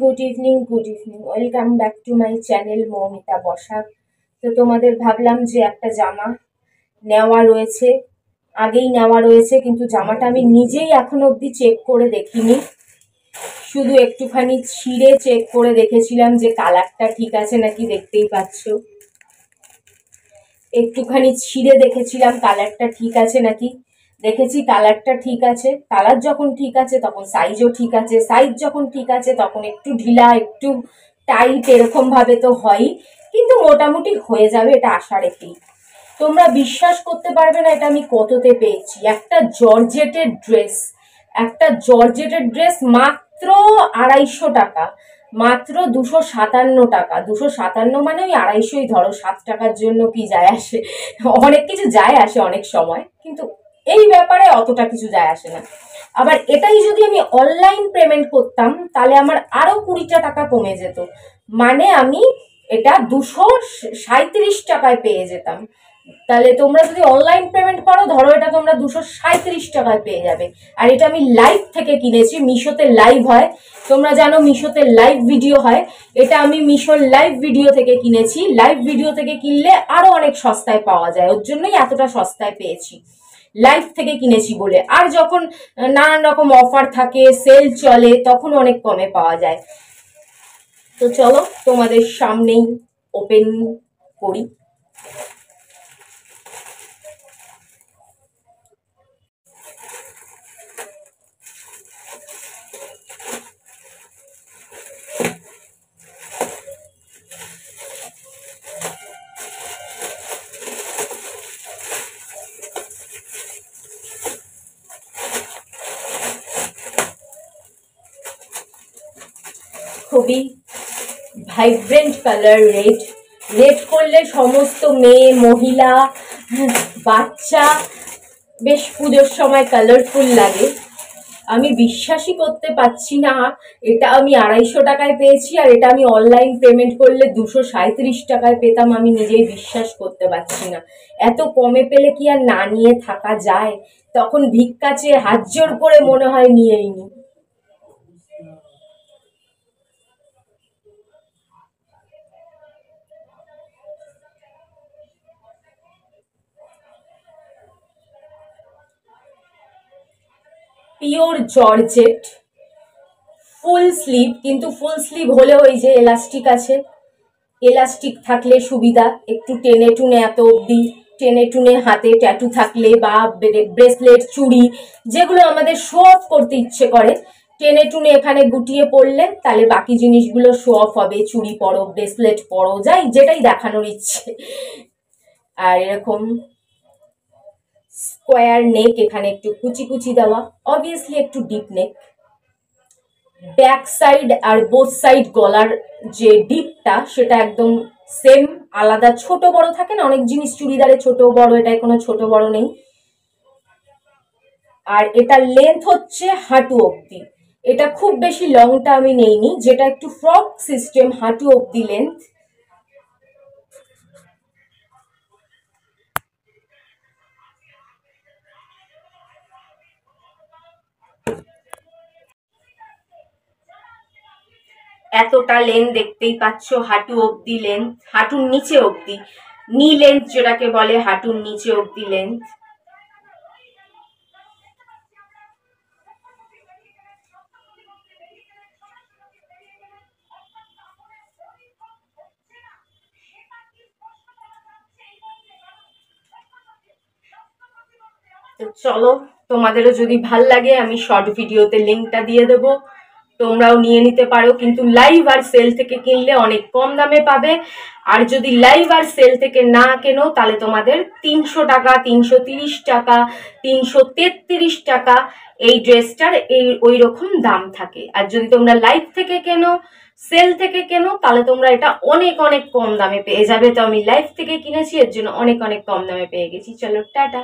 Good evening welcome back to my channel Moumita Basak. তো তোমাদের ভাবলাম যে একটা জামা নেওয়া রয়েছে, আগেই নেওয়া রয়েছে, কিন্তু জামাটা আমি নিজেই এখনো অবধি চেক করে দেখিনি। শুধু একটুখানি ছিঁড়ে চেক করে দেখেছিলাম যে কালারটা ঠিক আছে নাকি। দেখতেই পাচ্ছ, একটুখানি ছিঁড়ে দেখেছিলাম কালারটা ঠিক আছে নাকি। দেখেছি কালারটা ঠিক আছে। কালার যখন ঠিক আছে তখন সাইজও ঠিক আছে, সাইজ যখন ঠিক আছে তখন একটু ঢিলা একটু টাইট এরকম ভাবে তো হয়ই, কিন্তু মোটামুটি হয়ে যাবে এটা আশা রেখেই। তোমরা বিশ্বাস করতে পারবে না এটা আমি কততে পেয়েছি। একটা জর্জেটের ড্রেস মাত্র 250 টাকা, মাত্র 257 টাকা। 257 মানে ওই 250ই ধরো, 7 টাকার জন্য কি যায় আসে। অনেক কিছু যায় আসে অনেক সময়, কিন্তু এই ব্যাপারে অতটা কিছু যায় আসে না। আবার এটাই যদি আমি অনলাইন পেমেন্ট করতাম তাহলে আমার আরো 20 টাকা কমে যেত, মানে আমি এটা 237 টাকায় পেয়ে যেতাম। তাহলে তোমরা যদি অনলাইন পেমেন্ট করো, ধরো এটা তোমরা 237 টাকায় পেয়ে যাবে। আর এটা আমি লাইভ থেকে কিনেছি, মিশোতে লাইভ হয়, তোমরা জানো মিশোতে লাইভ ভিডিও হয়। এটা আমি মিশোর লাইভ ভিডিও থেকে কিনেছি। লাইভ ভিডিও থেকে কিনলে আরো অনেক সস্তায় পাওয়া যায়, ওর জন্যই এতটা সস্তায় পেয়েছি, লাইভ থেকে কিনেছি বলে। আর যখন নানান রকম অফার থাকে, সেল চলে, তখন অনেক কমে পাওয়া যায়। তো চলো তোমাদের সামনেই ওপেন করি। খুবই ভাইব্রেন্ট কালার, রেড করলে সমস্ত মেয়ে মহিলা বাচ্চা বেশ পুজোর সময় কালারফুল লাগে। আমি বিশ্বাসই করতে পারছি না এটা আমি 250 টাকায় পেয়েছি, আর এটা আমি অনলাইন পেমেন্ট করলে 237 টাকায় পেতাম। আমি নিজেই বিশ্বাস করতে পারছি না। এত কমে পেলে কি আর না নিয়ে থাকা যায়? তখন ভিক্ষা চেয়ে হাত জোর করে মনে হয় নিয়েই নি। পিওর জর্জেট, ফুল স্লিভ, কিন্তু ফুল স্লিভ হলেও ওই যে এলাস্টিক আছে, এলাস্টিক থাকলে সুবিধা। একটু টেনে টুনে এত অবধি টেনে টুনে হাতে ট্যাটু থাকলে বা ব্রেসলেট চুড়ি যেগুলো আমাদের শো অফ করতে ইচ্ছে করে, টেনে টুনে এখানে গুটিয়ে পড়লে তাহলে বাকি জিনিসগুলো শো অফ হবে। চুড়ি পরো, ব্রেসলেট পরো, যাই যেটাই দেখানোর ইচ্ছে। আর এরকম স্কোয়ার নেক, এখানে একটু কুচি কুচি দেওয়া, অবভিয়াসলি একটু ডিপ নেক। ব্যাক সাইড আর বোথ সাইড গলার যে ডিপটা সেটা একদম সেম, আলাদা ছোট বড় থাকে না অনেক জিনিস চুড়িদারে, ছোট বড়, এটাই কোনো ছোট বড় নেই। আর এটা লেন্থ হচ্ছে হাঁটু অবধি, এটা খুব বেশি লংটা আমি নেইনি, যেটা একটু ফ্রক সিস্টেম, হাঁটু অবধি লেন্থ। এতটা লেন্থ দেখতেই পাচ্ছ, হাঁটু অবধি লেন্থ, হাঁটুর নিচে অবধি, নি লেন্থ যেটাকে বলে, হাঁটুর নিচে অবধি লেন্থ। তো চলো, তোমাদেরও যদি ভাল লাগে আমি শর্ট ভিডিওতে লিঙ্কটা দিয়ে দেবো, তোমরাও নিয়ে নিতে পারো। কিন্তু লাইভ আর সেল থেকে কিনলে অনেক কম দামে পাবে। আর যদি লাইভ আর সেল থেকে না কেনো তাহলে তোমাদের 300 টাকা, 330 টাকা, 333 টাকা এই ড্রেসটার এই ওই রকম দাম থাকে। আর যদি তোমরা লাইভ থেকে কেনো, সেল থেকে কেনো, তাহলে তোমরা এটা অনেক অনেক কম দামে পেয়ে যাবে। তো আমি লাইভ থেকে কিনেছি, এর জন্য অনেক অনেক কম দামে পেয়ে গেছি। চলো টাটা।